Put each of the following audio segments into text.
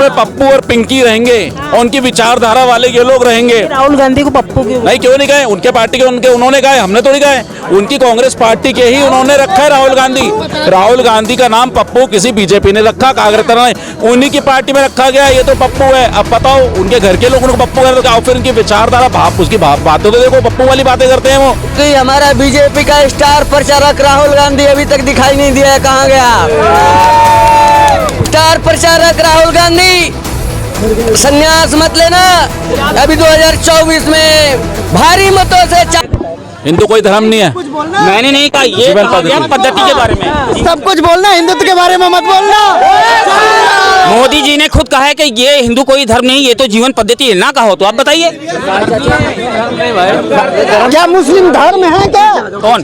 में पप्पू और पिंकी रहेंगे और उनकी विचारधारा वाले ये लोग रहेंगे। राहुल गांधी को पप्पू क्यों? नहीं, क्यों नहीं गए? उनके पार्टी के उन्होंने गए, हमने थोड़ी गए। उनकी कांग्रेस पार्टी के ही उन्होंने रखा है राहुल गांधी। राहुल गांधी का नाम पप्पू किसी बीजेपी ने रखा, कांग्रेस ने उन्हीं की पार्टी में रखा गया, ये तो पप्पू है। अब बताओ उनके घर के लोग उनको पप्पू कहते हैं, फिर उनकी विचारधारा उसकी बातें तो देखो, पप्पू वाली बातें करते हैं वो। कि हमारा बीजेपी का स्टार प्रचारक राहुल गांधी अभी तक दिखाई नहीं दिया है, कहाँ गया? स्टार प्रचारक राहुल गांधी, संन्यास मत लेना, अभी 2024 में भारी मतों से हिंदू कोई धर्म नहीं है। मैंने नहीं कहा, ये पद्धति के बारे में सब कुछ बोलना, हिंदुत्व के बारे में मत बोलना। मोदी जी ने खुद कहा है कि ये हिंदू कोई धर्म नहीं, ये तो जीवन पद्धति है। ना कहो तो आप बताइए, क्या मुस्लिम धर्म है क्या? कौन?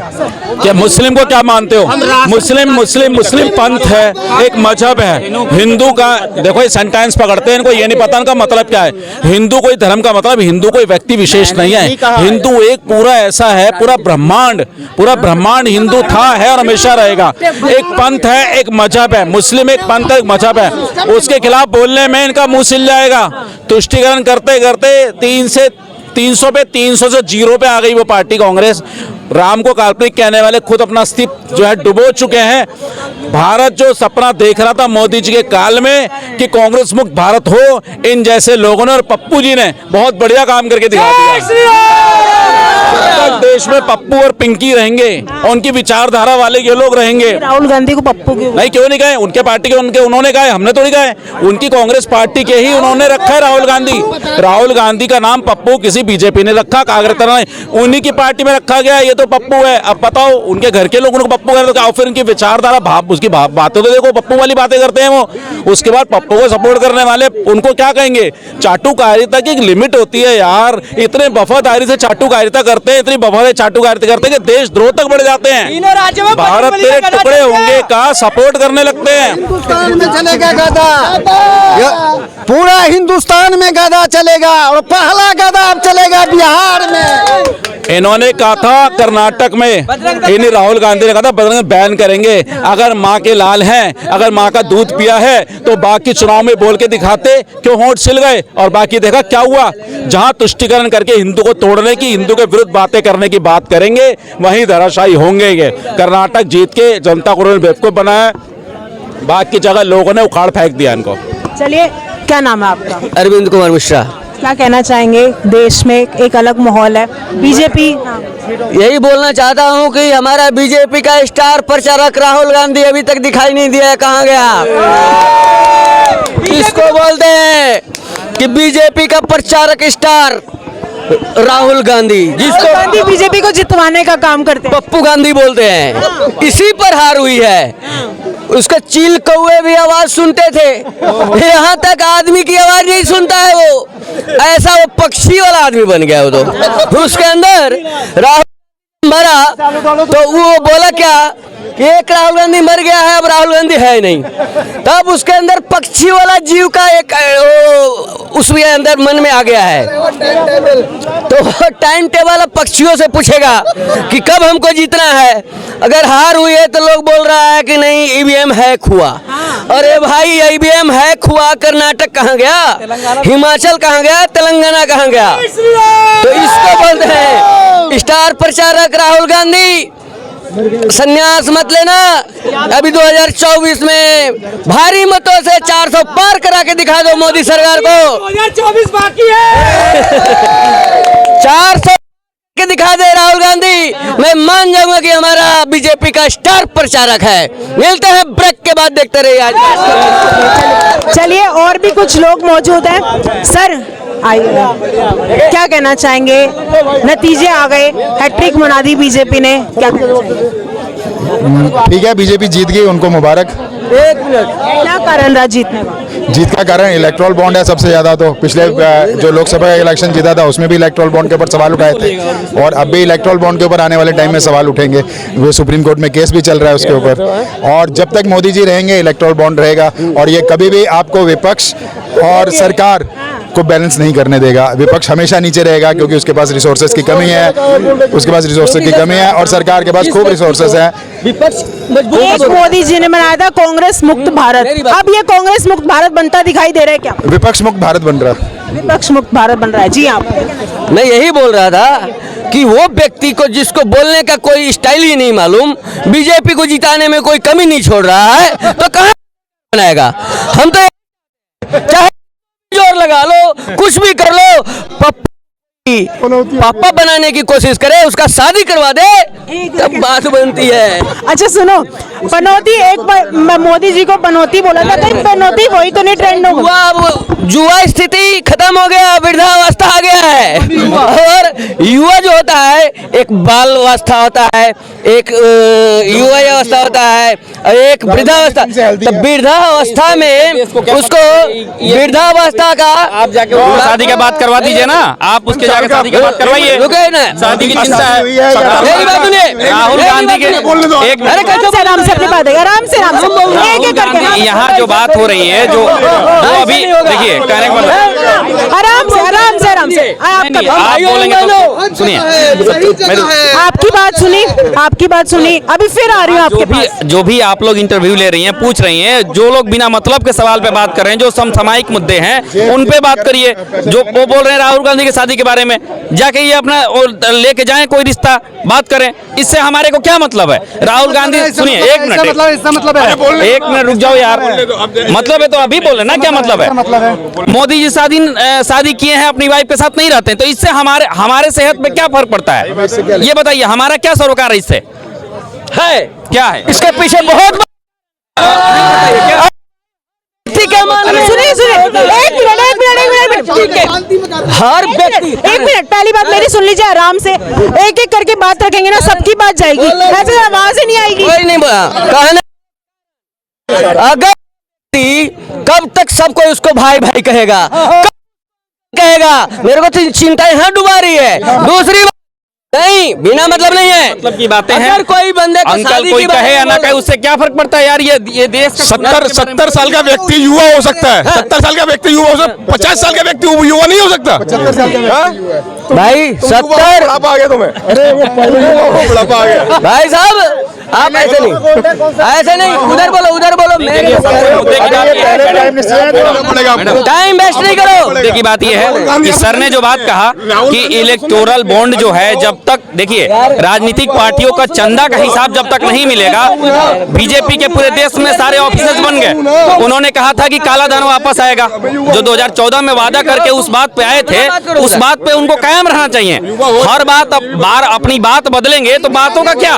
क्या मुस्लिम को क्या मानते हो? मुस्लिम पंथ है, एक मजहब है। हिंदू का देखो ये सेंटेंस पकड़ते हैं, इनको ये नहीं पता इनका मतलब क्या है। हिंदू कोई धर्म का मतलब, हिंदू कोई व्यक्ति विशेष नहीं है। हिंदू एक पूरा ऐसा है, पूरा ब्रह्मांड हिंदू था, है और हमेशा रहेगा। एक पंथ है, एक मजहब है। मुस्लिम एक पंथ है, एक मजहब है। उसके खिलाफ बोलने में इनका मुंह सिल जाएगा। तुष्टिकरण करते करते 300 पे 300 से 0 पे आ गई वो पार्टी कांग्रेस। राम को काल्पनिक कहने वाले खुद अपना अस्तित्व जो है डुबो चुके हैं। भारत जो सपना देख रहा था मोदी जी के काल में कि कांग्रेस मुक्त भारत हो, इन जैसे लोगों ने और पप्पू जी ने बहुत बढ़िया काम करके दिखा दिया। देश में पप्पू और पिंकी रहेंगे और उनकी विचारधारा वाले ये लोग रहेंगे। राहुल गांधी को पप्पू क्यों? नहीं, क्यों नहीं गए? उनके पार्टी के उन्होंने गए, हमने थोड़ी गए। उनकी कांग्रेस पार्टी के ही उन्होंने रखा है राहुल गांधी। राहुल गांधी का नाम पप्पू किसी बीजेपी ने रखा, कांग्रेस ने उन्हीं की पार्टी में रखा गया, ये तो पप्पू है। अब बताओ उनके घर के लोग उनको पप्पू कहते हैं, फिर उनकी विचारधारा उसकी बातें तो देखो, पप्पू वाली बातें करते हैं वो। उसके बाद पप्पू को सपोर्ट करने वाले उनको क्या कहेंगे? चाटुकारिता की एक लिमिट होती है यार। इतने वफादारी से चाटुकारिता करते हैं, इतनी वफादारी चाटुकारिता करते हैं कि देश द्रोह तक बढ़ जाते हैं। भारत के टुकड़े होंगे का सपोर्ट करने लगते हैं। हिंदुस्तान में चलेगा गधा, पूरा हिंदुस्तान में गधा चलेगा और पहला गधा अब चलेगा बिहार में। इन्होंने कहा था कर्नाटक में, इन्हीं राहुल गांधी ने कहा था बजरंग बैन करेंगे। अगर माँ के लाल हैं, अगर माँ का दूध पिया है तो बाकी चुनाव में बोल के दिखाते, क्यों होंठ सिल गए? और बाकी देखा क्या हुआ? जहां तुष्टिकरण करके हिंदू को तोड़ने की, हिंदू के विरुद्ध बातें करने की बात करेंगे, वहीं धराशायी होंगे। कर्नाटक जीत के जनता को उन्होंने बेवकूफ बनाया, बाकी जगह लोगों ने उखाड़ फेंक दिया इनको। चलिए, क्या नाम है आपका? अरविंद कुमार मिश्रा। क्या कहना चाहेंगे? देश में एक अलग माहौल है, बीजेपी। यही बोलना चाहता हूँ कि हमारा बीजेपी का स्टार प्रचारक राहुल गांधी अभी तक दिखाई नहीं दिया है, कहाँ गया? किसको बोलते हैं कि बीजेपी का प्रचारक स्टार राहुल गांधी, जिसको गांधी बीजेपी को जितवाने का काम करते हैं। पप्पू गांधी बोलते हैं। इसी पर हार हुई है। उसका चील कौवे भी आवाज सुनते थे, यहाँ तक आदमी की आवाज नहीं सुनता है वो। ऐसा वो पक्षी वाला आदमी बन गया वो तो। उसके अंदर राहुल मरा तो वो बोला क्या कि एक राहुल गांधी मर गया है, अब राहुल गांधी है नहीं। तब उसके अंदर पक्षी वाला जीव का एक उसके अंदर मन में आ गया है, तो टाइम टेबल अब पक्षियों से पूछेगा कि कब हमको जीतना है। अगर हार हुई है तो लोग बोल रहा है कि नहीं ईवीएम है खुआ। अरे भाई ईवीएम है खुआ, कर्नाटक कहाँ गया? हिमाचल कहाँ गया? तेलंगाना कहाँ गया? तो इसको बोलते हैं स्टार प्रचारक राहुल गांधी, संन्यास मत लेना, अभी 2024 में भारी मतों से 400 पार करा के दिखा दो मोदी सरकार को। 2024 बाकी है। 400 के दिखा दे राहुल गांधी, मैं मान जाऊंगा कि हमारा बीजेपी का स्टार प्रचारक है। मिलते हैं ब्रेक के बाद, देखते रहिए आज। चलिए, और भी कुछ लोग मौजूद हैं। सर आइए, क्या कहना चाहेंगे? नतीजे आ गए, हैट्रिक बना दी बीजेपी ने, क्या कहना चाहेंगे? ठीक है, बीजेपी जीत गई, उनको मुबारक। एक मिनट, क्या कारण रहा जीतने का? जीत का कारण इलेक्ट्रल बॉन्ड है सबसे ज्यादा। तो पिछले जो लोकसभा का इलेक्शन जीता था उसमें भी इलेक्ट्रल बॉन्ड के ऊपर सवाल उठाए थे, और अब भी इलेक्ट्रल बॉन्ड के ऊपर आने वाले टाइम में सवाल उठेंगे। वो सुप्रीम कोर्ट में केस भी चल रहा है उसके ऊपर, और जब तक मोदी जी रहेंगे इलेक्ट्रल बॉन्ड रहेगा। और ये कभी भी आपको विपक्ष और सरकार को बैलेंस नहीं करने देगा। विपक्ष हमेशा नीचे रहेगा क्योंकि उसके पास रिसोर्सेज की कमी है, उसके पास रिसोर्सेज की कमी है और सरकार के पास खूब रिसोर्सेज है। विपक्ष मजबूत एक मोदी जी ने बनाया था कांग्रेस मुक्त भारत, अब ये कांग्रेस मुक्त भारत बनता दिखाई दे रहा है क्या? विपक्ष मुक्त भारत बन रहा है। विपक्ष मुक्त भारत बन रहा है। जी आप? मैं यही बोल रहा था कि वो व्यक्ति को जिसको बोलने का कोई स्टाइल ही नहीं मालूम, बीजेपी को जिताने में कोई कमी नहीं छोड़ रहा है, तो कहाँ बनाएगा? हम तो चाहे जोर लगा लो, कुछ भी कर लो, पापा बनाने की कोशिश करे, उसका शादी करवा दे, तब बात बनती है। अच्छा सुनो, पनौती एक बार मोदी जी को पनौती बोला था, कहीं पनौती वही तो नहीं ट्रेंड हो गया? जुआ स्थिति खत्म हो गया, वृद्धावस्था आ गया है। और युवा जो होता है, एक बाल अवस्था होता है, एक युवा अवस्था होता है, एक वृद्धावस्था। तो वृद्धावस्था में उसको वृद्धावस्था का आप जाके शादी की बात करवा दीजिए ना, आप उसके जाके शादी की बात करवाइए। रुके ना, शादी की चिंता है। मेरी बात सुनिए, राहुल गांधी के एक आराम से अपनी बात है, आराम से एक-एक करके। यहाँ जो बात हो रही है, जो अभी देखिए कहने का आराम से आप बोलेंगे तो सुनिए, आपकी बात सुनी, अभी फिर आ रही हूँ आपके पास। जो भी आप लोग इंटरव्यू ले रही हैं, पूछ रही हैं, जो लोग बिना मतलब के सवाल पे बात कर रहे हैं, जो समसामयिक मुद्दे हैं उन पे बात करिए। जो वो बोल रहे हैं राहुल गांधी की शादी के बारे में, जाके ये अपना लेके जाएं कोई रिश्ता, बात करें, इससे हमारे को क्या मतलब है? राहुल गांधी सुनिए, एक मिनट रुक जाओ यार, मतलब है तो अभी बोले ना, क्या मतलब है? मोदी जी शादी किए हैं, अपनी वाइफ के साथ नहीं रहते हैं, तो इससे हमारे सेहत पे क्या फर्क पड़ता है? ये बताइए, हमारा क्या सरोकार है इससे? है क्या है इसके पीछे? बहुत सुनिए हर व्यक्ति, एक मिनट, पहली बात मेरी सुन लीजिए आराम से, एक एक करके बात रखेंगे ना, सबकी बात जाएगी, ऐसे आवाज ही नहीं आएगी। कोई नहीं कहना, अगर कब तक सबको उसको भाई भाई कहेगा, मेरे को तो चिंता यहाँ डुबा रही है। दूसरी बात नहीं, बिना मतलब नहीं है, मतलब की बातें हैं। अगर कोई बंदे को अंकल कोई कहे या ना कहे, उससे क्या फर्क पड़ता है यार? ये देश 70 साल का व्यक्ति युवा हो सकता है, 70 साल का व्यक्ति युवा हो सकता है, 50 साल का व्यक्ति युवा नहीं हो सकता। 75 साल का भाई 70 आ गया तुम्हें, अरे वो पहले बुढ़ापा आ गया। भाई साहब आप ऐसे नहीं, उधर बोलो मेरे टाइम वेस्ट नहीं करो। मुद्दे की बात यह है कि सर ने जो बात कहा कि इलेक्टोरल बॉन्ड जो है, जब तक देखिए राजनीतिक पार्टियों का चंदा का हिसाब जब तक नहीं मिलेगा, बीजेपी के पूरे देश में सारे ऑफिसर्स बन गए। उन्होंने कहा था कि काला धन वापस आएगा, जो 2014 में वादा करके उस बात पे आए थे, उस बात पे उनको कायम रहना चाहिए। हर बार अपनी बात बदलेंगे तो बातों का क्या?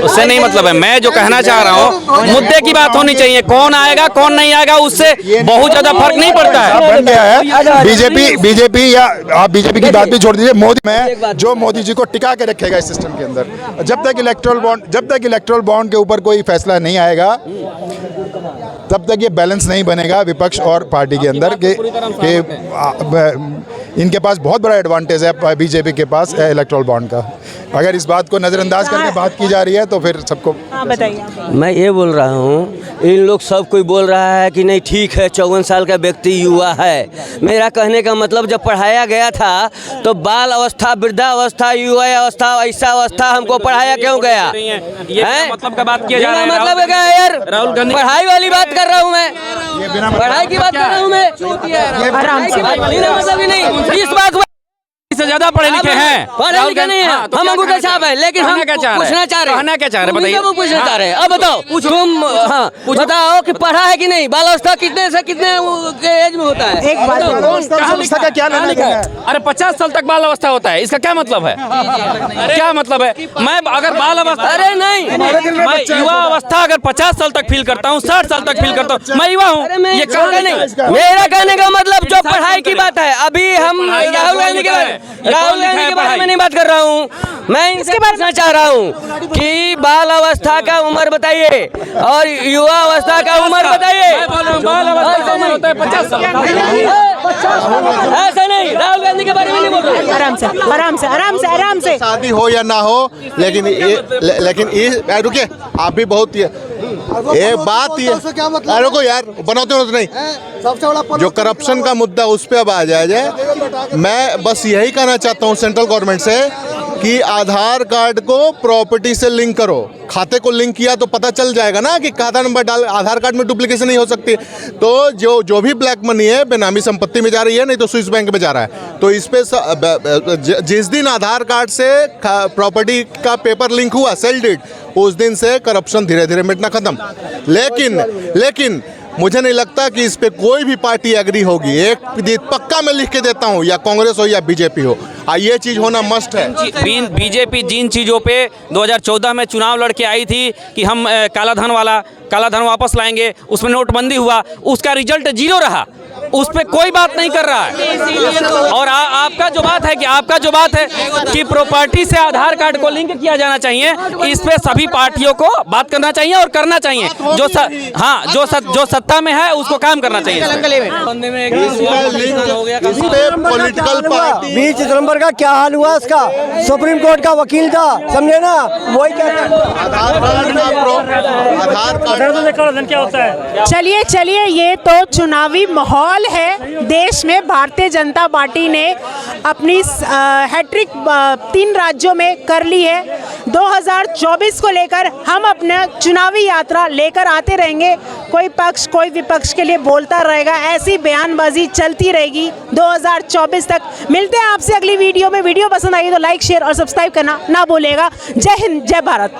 उससे नहीं मतलब है। मैं जो कहना चाह रहा हूँ, मुद्दे की बात होनी चाहिए, कौन आएगा कौन नहीं आएगा उससे बहुत ज्यादा फर्क नहीं पड़ता है। बन गया है बीजेपी या आप बीजेपी की बात भी छोड़ दीजिए, मोदी में जो मोदी जी को टिका के रखेगा इस सिस्टम के अंदर, जब तक इलेक्टोरल बॉन्ड के ऊपर कोई फैसला नहीं आएगा, तब तक ये बैलेंस नहीं बनेगा विपक्ष और पार्टी के अंदर कि इनके पास बहुत बड़ा एडवांटेज है बीजेपी के पास इलेक्टोरल बॉन्ड का। अगर इस बात को नज़रअंदाज करके बात की जा रही है तो फिर सबको। बताइए। मैं ये बोल रहा हूँ, इन लोग सब कोई बोल रहा है कि नहीं ठीक है, 54 साल का व्यक्ति युवा है। मेरा कहने का मतलब, जब पढ़ाया गया था तो बाल अवस्था, वृद्धावस्था, युवा अवस्था, ऐसा अवस्था हमको पढ़ाया क्यों गया? ये मतलब का बात किया जा रहा है। मतलब क्या है यार? राहुल गांधी पढ़ाई वाली बात कर रहा हूँ मैं, पढ़ाई की बात कर रहा हूँ मैं, मतलब नहीं इस बात से ज्यादा पढ़े लिखे हैं, पढ़े लिखे नहीं है, हम अंगूठा छाप है, लेकिन हम पूछना चाह रहे हैं, क्या चाह रहे बताइए? वो पूछना चाह रहे हैं। अब बताओ तुम, हाँ बताओ कि पढ़ा है कि नहीं? बाल अवस्था कितने से कितने एज में होता है? एक बात क्या लेना है? अरे 50 साल तक बाल अवस्था होता है, इसका क्या मतलब है? क्या मतलब है? मैं अगर बाल अवस्था, अरे नहीं, मैं युवा अवस्था अगर 50 साल तक फील करता हूँ, 60 साल तक फील करता हूँ, मैं युवा हूँ। ये कहना नहीं, मेरा कहने का मतलब जो पढ़ाई की बात है, अभी हम राहुल गांधी के बारे राहुल गांधी के बारे में नहीं बात कर रहा हूँ, मैं इनसे पूछना चाह रहा हूँ कि बाल अवस्था का उम्र बताइए और युवा अवस्था का उम्र बताइए। बाल अवस्था का उम्र होता है 50 साल। ऐसा नहीं, राहुल गांधी के बारे में नहीं बोल रहा हूँ। आराम से आराम से आराम से आराम से। शादी हो या ना हो, लेकिन ये रुके, आप भी बहुत ये बात ये रुको यार, बनाते हो तो नहीं, सबसे बड़ा जो करप्शन का मुद्दा उस पर अब आ जाए। मैं बस यही कहना चाहता हूँ सेंट्रल गवर्नमेंट से कि आधार कार्ड को प्रॉपर्टी से लिंक करो। खाते को लिंक किया तो पता चल जाएगा ना कि खाता नंबर डाल, आधार कार्ड में डुप्लीकेशन नहीं हो सकती। तो जो भी ब्लैक मनी है बेनामी संपत्ति में जा रही है, नहीं तो स्विस बैंक में जा रहा है। तो इस पे जिस दिन आधार कार्ड से प्रॉपर्टी का पेपर लिंक हुआ, सेल डीड, उस दिन से करप्शन धीरे धीरे मिटना खत्म। लेकिन मुझे नहीं लगता कि इस पे कोई भी पार्टी एग्री होगी। एक पक्का मैं लिख के देता हूँ, या कांग्रेस हो या बीजेपी हो, ये चीज होना मस्ट है। बीजेपी जिन चीज़ों पे 2014 में चुनाव लड़के आई थी कि हम काला धन वापस लाएंगे, उसमें नोटबंदी हुआ, उसका रिजल्ट 0 रहा। उस पे कोई बात नहीं कर रहा है। और आपका जो बात है कि प्रॉपर्टी से आधार कार्ड को लिंक किया जाना चाहिए, इस पे सभी पार्टियों को बात करना चाहिए और करना चाहिए। जो सत्ता में है उसको काम करना चाहिए। पॉलिटिकल पार्टी 20 सितंबर का क्या हाल हुआ इसका, सुप्रीम कोर्ट का वकील था, समझे ना, वही आधार कार्ड क्या होता है। चलिए ये तो चुनावी माहौल है देश में। भारतीय जनता पार्टी ने अपनी हैट्रिक 3 राज्यों में कर ली है। 2024 को लेकर हम अपना चुनावी यात्रा लेकर आते रहेंगे। कोई पक्ष कोई विपक्ष के लिए बोलता रहेगा, ऐसी बयानबाजी चलती रहेगी 2024 तक। मिलते हैं आपसे अगली वीडियो में। वीडियो पसंद आई तो लाइक शेयर और सब्सक्राइब करना ना भूलेगा। जय हिंद, जय भारत।